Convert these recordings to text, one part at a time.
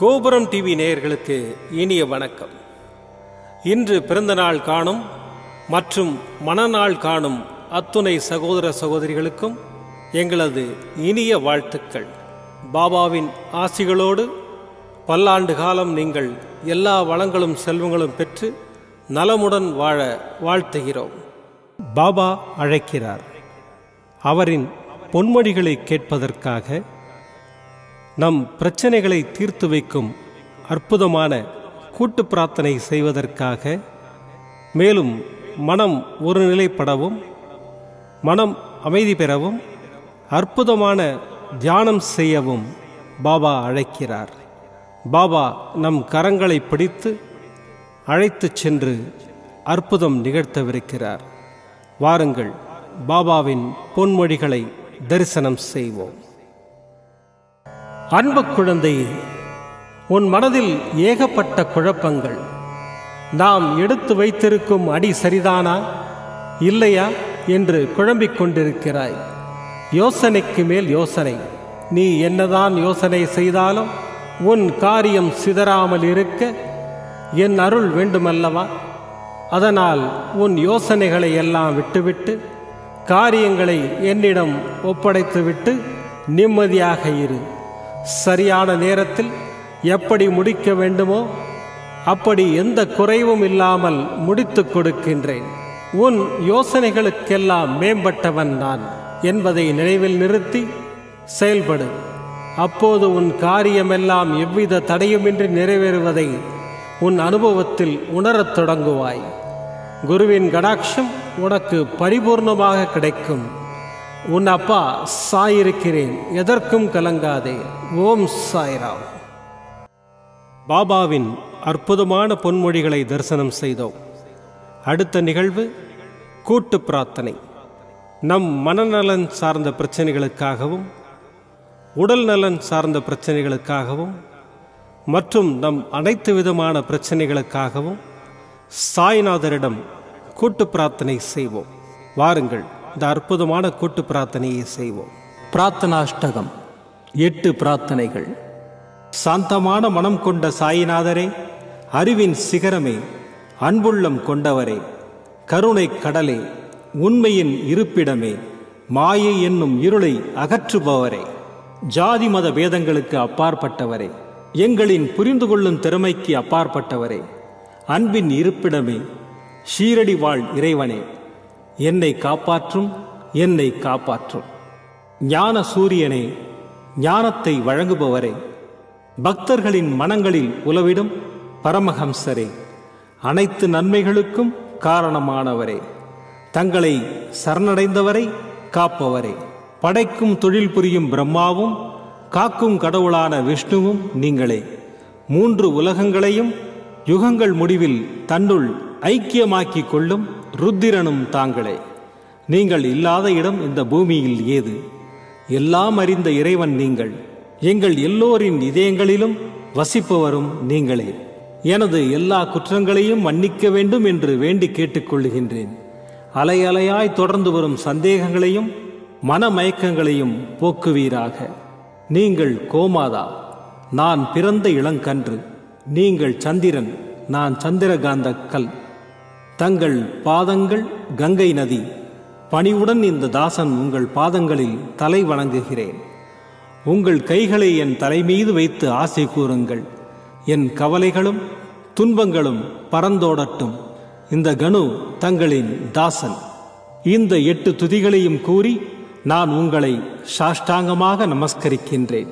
கோபுரம் டிவி நேயர்களுக்கு இனிய வணக்கம். இன்று பிறந்தநாள் காணும் மற்றும் மணநாள் காணும் அத்துணை சகோதர சகோதரிகளுக்கும் எங்களது இனிய வாழ்த்துக்கள். பாபாவின் ஆசிகளோடு பல்லாண்டு காலம் நீங்கள் எல்லா வளங்களும் செல்வங்களும் பெற்று நலமுடன் வாழ வாழ்த்துகிறோம். பாபா அழைக்கிறார். அவரின் பொன்மொழிகளை கேட்பதற்காக, நம் பிரச்சனைகளை தீர்த்து வைக்கும் அற்புதமான கூட்டு பிரார்த்தனை செய்வதற்காக, மேலும் மனம் ஒருநிலைப்படவும் மனம் அமைதி பெறவும் அற்புதமான தியானம் செய்யவும் பாபா அழைக்கிறார். பாபா நம் கரங்களை பிடித்து அழைத்துச் சென்று அற்புதம் நிகழ்த்தவிருக்கிறார். வாருங்கள், பாபாவின் பொன்மொழிகளை தரிசனம் செய்வோம். அன்பு குழந்தையே, உன் மனதில் ஏகப்பட்ட குழப்பங்கள். நாம் எடுத்து வைத்திருக்கும் அடி சரிதானா இல்லையா என்று குழம்பிக் கொண்டிருக்கிறாய். யோசனைக்கு மேல் யோசனை. நீ என்னதான் யோசனை செய்தாலும் உன் காரியம் சிதறாமல் இருக்க என் அருள் வேண்டுமல்லவா? அதனால் உன் யோசனைகளை எல்லாம் விட்டுவிட்டு காரியங்களை என்னிடம் ஒப்படைத்துவிட்டு நிம்மதியாக இரு. சரியான நேரத்தில் எப்படி முடிக்க வேண்டுமோ அப்படி எந்த குறைவும் இல்லாமல் முடித்து கொடுக்கின்றேன். உன் யோசனைகளுக்கெல்லாம் மேம்பட்டவன் நான் என்பதை நினைவில் நிறுத்தி செயல்படு. அப்போது உன் காரியமெல்லாம் எவ்வித தடையுமின்றி நிறைவேறுவதை உன் அனுபவத்தில் உணரத் தொடங்குவாய். குருவின் கடாட்சம் உனக்கு பரிபூர்ணமாக கிடைக்கும். உன் அப்பா சாயிருக்கிறேன், எதற்கும் கலங்காதே. ஓம் சாய்ராம். பாபாவின் அற்புதமான பொன்மொழிகளை தரிசனம் செய்தோம். அடுத்த நிகழ்வு கூட்டு பிரார்த்தனை. நம் மனநலன் சார்ந்த பிரச்சனைகளுக்காகவும் உடல் நலன் சார்ந்த பிரச்சனைகளுக்காகவும் மற்றும் நம் அனைத்து விதமான பிரச்சனைகளுக்காகவும் சாய்நாதரிடம் கூட்டு பிரார்த்தனை செய்வோம். வாருங்கள், இந்த அற்புதமான கூட்டு பிரார்த்தனையை செய்வோம். பிரார்த்தனாஷ்டகம். 8 பிரார்த்தனைகள். சாந்தமான மனம் கொண்ட சாயிநாதரே, அறிவின் சிகரமே, அன்புள்ளம் கொண்டவரே, கருணை கடலே, உண்மையின் இருப்பிடமே, மாயை என்னும் இருளை அகற்றுபவரே, ஜாதி மத பேதங்களுக்கு அப்பாற்பட்டவரே, எங்களின் புரிந்து கொள்ளும் திறமைக்கு அப்பாற்பட்டவரே, அன்பின் இருப்பிடமே, ஷீரடி வாழ் இறைவனே, என்னை காப்பாற்றும், என்னை காப்பாற்றும். ஞான சூரியனே, ஞானத்தை வழங்குபவரே, பக்தர்களின் மனங்களில் உலவிடும் பரமஹம்சரே, அனைத்து நன்மைகளுக்கும் காரணமானவரே, தங்களை சரணடைந்தவரை காப்பவரே, படைக்கும் தொழில் புரியும் பிரம்மாவும் காக்கும் கடவுளான விஷ்ணுவும் நீங்களே, 3 உலகங்களையும் யுகங்கள் முடிவில் தன்னுள் ஐக்கியமாக்கிக் கொள்ளும் ருத்திரனும் தாங்களே. நீங்கள் இல்லாத இடம் இந்த பூமியில் ஏது? எல்லாம் அறிந்த இறைவன் நீங்கள். எங்கள் எல்லோரின் இதயங்களிலும் வசிப்பவரும் நீங்களே. எனது எல்லா குற்றங்களையும் மன்னிக்க வேண்டும் என்று வேண்டி கேட்டுக்கொள்ளுகின்றேன். அலை அலையாய் தொடர்ந்து வரும் சந்தேகங்களையும் மனமயக்கங்களையும் போக்குவீராக. நீங்கள் கோமாதா, நான் பிறந்த இளங்கன்று. நீங்கள் சந்திரன், நான் சந்திரகாந்த கல். தங்கள் பாதங்கள் கங்கை நதி. பணிவுடன் இந்த தாசன் உங்கள் பாதங்களில் தலை வணங்குகிறேன். உங்கள் கைகளை என் தலைமீது வைத்து ஆசை கூறுங்கள். என் கவலைகளும் துன்பங்களும் பறந்தோடட்டும். இந்த கணு தங்களின் தாசன். இந்த 8 துதிகளையும் கூறி நான் உங்களை சாஷ்டாங்கமாக நமஸ்கரிக்கின்றேன்.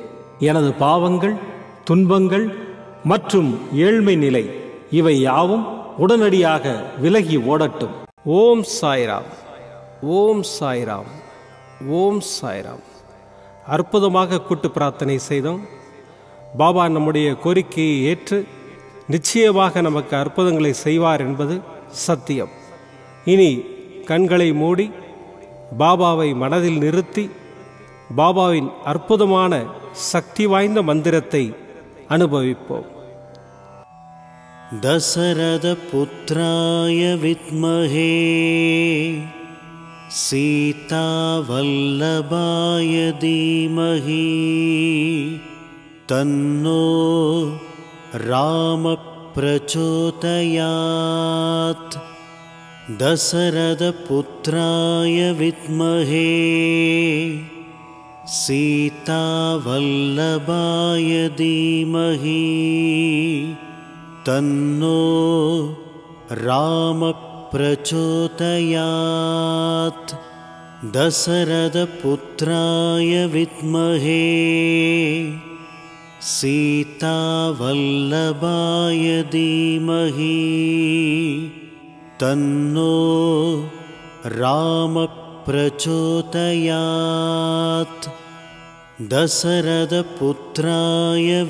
எனது பாவங்கள், துன்பங்கள் மற்றும் ஏழ்மை நிலை இவை யாவும் உடனடியாக விலகி ஓடட்டும். ஓம் சாய்ராம், ஓம் சாய்ராம், ஓம் சாய்ராம். அற்புதமாக கூட்டு பிரார்த்தனை செய்தோம். பாபா நம்முடைய கோரிக்கையை ஏற்று நிச்சயமாக நமக்கு அற்புதங்களை செய்வார் என்பது சத்தியம். இனி கண்களை மூடி பாபாவை மனதில் நிறுத்தி பாபாவின் அற்புதமான சக்தி வாய்ந்த மந்திரத்தை அனுபவிப்போம். தசரத புத்ராய வித்மஹே சீதா வல்லபாய தீமஹி தன்னோ रामप्रचोदयात् दशरथपुत्राय विद्महे सीतावल्लभाय धीमहि तन्नो रामप्रचोदयात् दशरथपुत्राय विद्महे सीतावल्लभाय धीमहि तन्नो रामप्रचोदयात् दशरथपुत्राय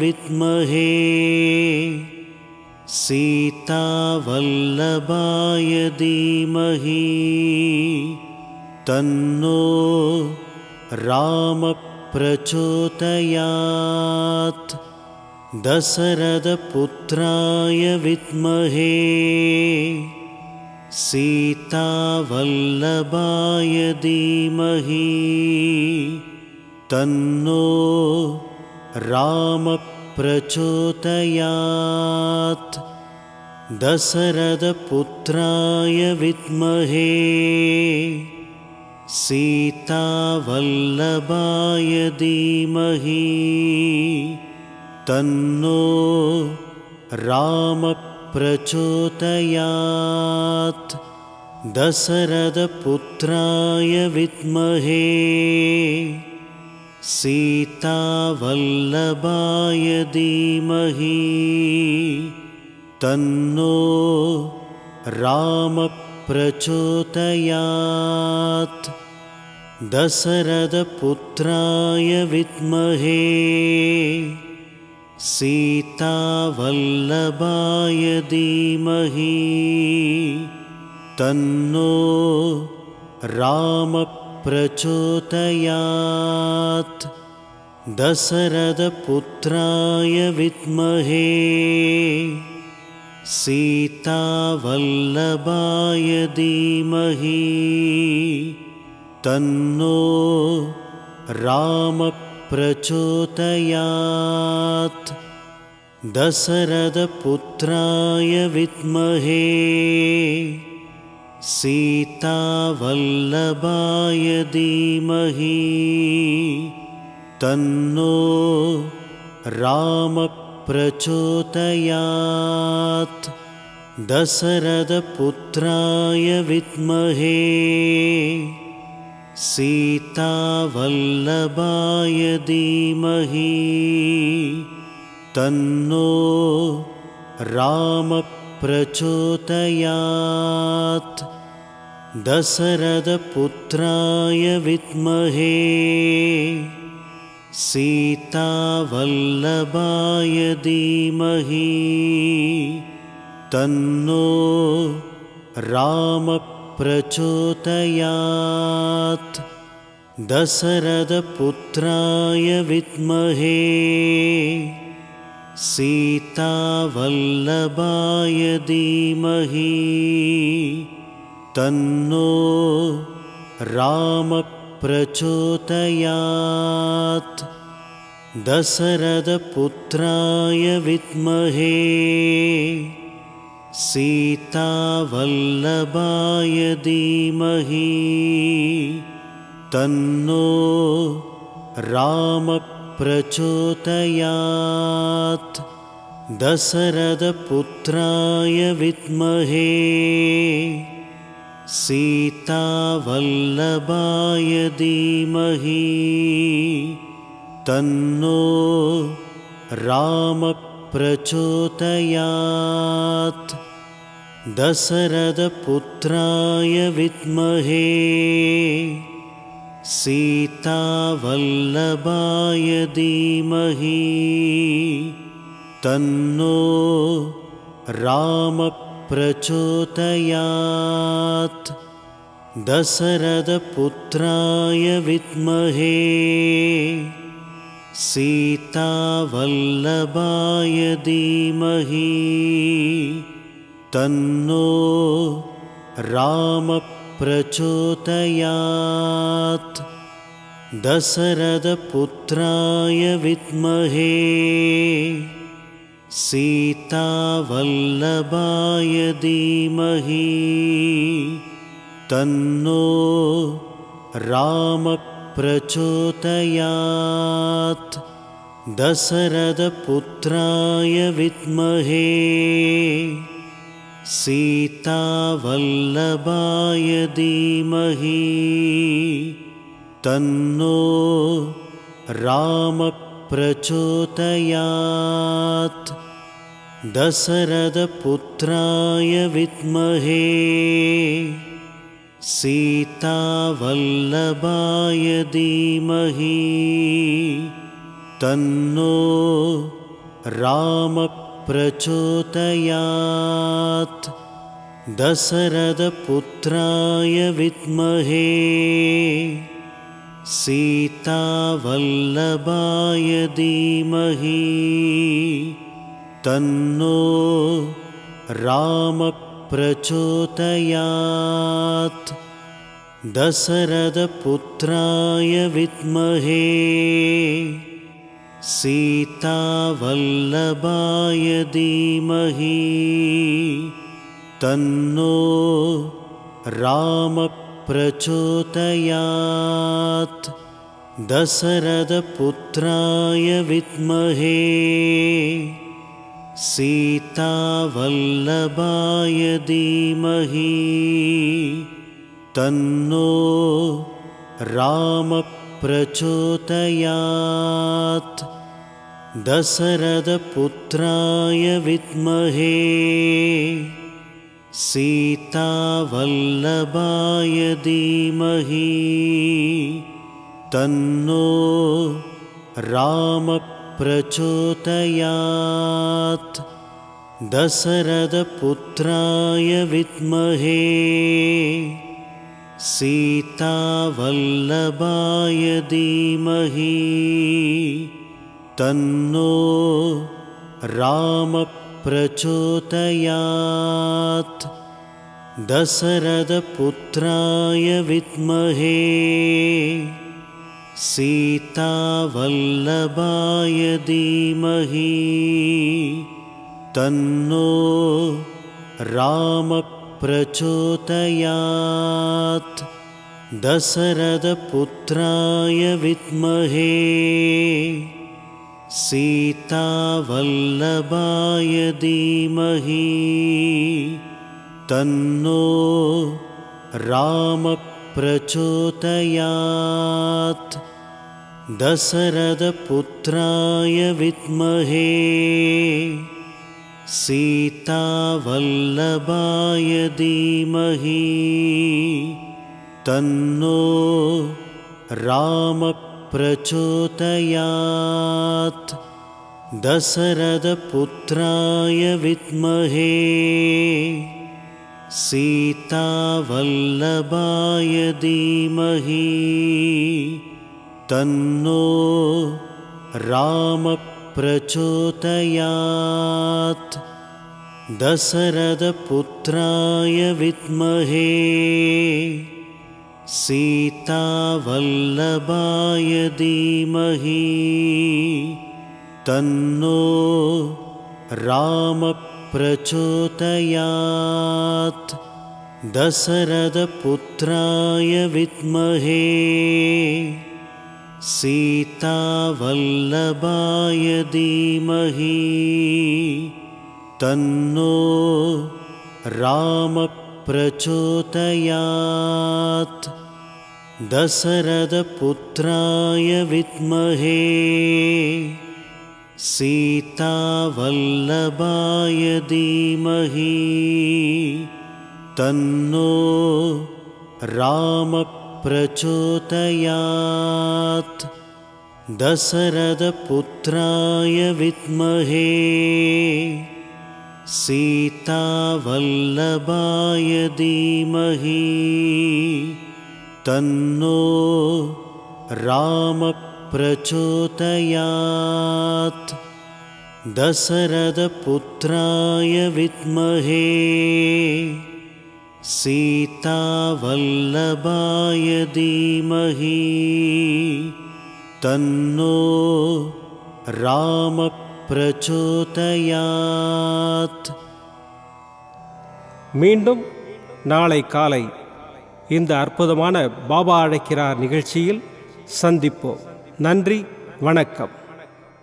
विद्महे सीतावल्लभाय धीमहि तन्नो रामप्रचोदयात् दशरथपुत्राय विद्महे सीतावल्लभाय धीमहि तन्नो रामप्रचोदयात् दशरथपुत्राय विद्महे सीतावल्लभाय धीमहि तन्नो रामप्रचोदयात् दशरथपुत्राय विद्महे सीतावल्लभाय धीमहि तन्नो रामप्रचोदयात् दशरथपुत्राय विद्महे सीतावल्लभाय धीमहि तन्नो रामप्रचोदयात् दशरथपुत्राय विद्महे सीतावल्लभाय धीमहि तन्नो रामप्रचोदयात् दशरथपुत्राय विद्महे सीतावल्लभाय धीमहि तन्नो रामप्रचोदयात् दशरथपुत्राय विद्महे सीतावल्लभाय धीमहि तन्नो रामप्रचोदयात् दशरथपुत्राय विद्महे सीतावल्लभाय धीमहि तन्नो रामप्रचोदयात् दशरथपुत्राय विद्महे सीतावल्लभाय धीमहि तन्नो रामप्रचोदयात् दशरथपुत्राय विद्महे सीतावल्लभाय धीमहि तन्नो रामप्रचोदयात् दशरथपुत्राय विद्महे सीतावल्लभाय धीमहि तन्नो रामप्रचोदयात् दशरथपुत्राय विद्महे सीतावल्लभाय धीमहि तन्नो रामप्रचोदयात् दशरथपुत्राय विद्महे सीतावल्लभाय धीमहि तन्नो रामप्रचोदयात् दशरथपुत्राय विद्महे सीतावल्लभाय धीमहि तन्नो रामः प्रचोदयात्। दशरथपुत्राय विद्महे सीतावल्लभाय धीमहि तन्नो रामः प्रचोदयात्। दशरथपुत्राय विद्महे सीतावल्लभाय धीमहि तन्नो रामः प्रचोदयात्। दशरथपुत्राय विद्महे सीतावल्लभाय धीमहि तन्नो रामः प्रचोदयात्। दशरथपुत्राय विद्महे सीतावल्लभाय धीमहि तन्नो रामः प्रचोदयात्। दशरथपुत्राय विद्महे सीतावल्लभाय धीमहि तन्नो रामः प्रचोदयात्। दशरथपुत्राय विद्महे सीतावल्लभाय धीमहि तन्नो रामः प्रचोदयात्। दशरथपुत्राय विद्महे सीतावल्लभाय धीमहि तन्नो रामः प्रचोदयात्। दशरथपुत्राय विद्महे सीतावल्लभाय धीमहि तन्नो रामः प्रचोदयात्। दशरथपुत्राय विद्महे सीतावल्लभाय धीमहि तन्नो रामः प्रचोदयात्। दशरथपुत्राय विद्महे सीतावल्लभाय धीमहि तन्नो रामः प्रचोदयात्। दशरथपुत्राय विद्महे सीतावल्लभाय धीमहि तन्नो रामः प्रचोदयात्। दशरथपुत्राय विद्महे सीतावल्लभाय धीमहि तन्नो रामः प्रचोदयात्। दशरथपुत्राय विद्महे सीतावल्लभाय धीमहि तन्नो रामः प्रचोदयात्। दशरथपुत्राय विद्महे सीतावल्लभाय धीमहि तन्नो रामः प्रचोदयात्। दशरथपुत्राय विद्महे सीतावल्लभाय धीमहि तन्नो रामः प्रचोदयात्। दशरथपुत्राय विद्महे सीतावल्लभाय धीमहि तन्नो रामः प्रचोदयात्। மீண்டும் நாளை காலை இந்த அற்புதமான பாபா அழைக்கிறார் நிகழ்ச்சியில் சந்திப்போம். நன்றி, வணக்கம்.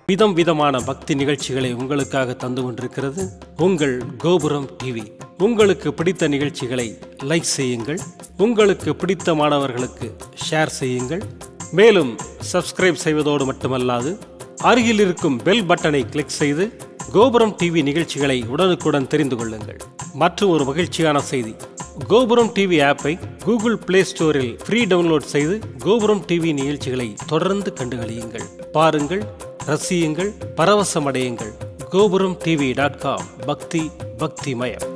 விதம் விதமான பக்தி நிகழ்ச்சிகளை உங்களுக்காக தந்து கொண்டிருக்கிறது உங்கள் கோபுரம் டிவி. உங்களுக்கு பிடித்த நிகழ்ச்சிகளை லைக் செய்யுங்கள், உங்களுக்கு பிடித்த மாணவர்களுக்கு ஷேர் செய்யுங்கள். மேலும் சப்ஸ்கிரைப் செய்வதோடு மட்டுமல்லாது அருகில் இருக்கும் பெல் பட்டனை கிளிக் செய்து கோபுரம் டிவி நிகழ்ச்சிகளை உடனுக்குடன் தெரிந்து கொள்ளுங்கள். மற்றும் ஒரு மகிழ்ச்சியான செய்தி, கோபுரம் டிவி ஆப்பை கூகுள் பிளே ஸ்டோரில் ஃப்ரீ டவுன்லோட் செய்து கோபுரம் டிவி நிகழ்ச்சிகளை தொடர்ந்து கண்டுகளியுங்கள், பாருங்கள், ரசியுங்கள், பரவசமடையுங்கள். gopuramtv.com. பக்தி பக்திமயம்.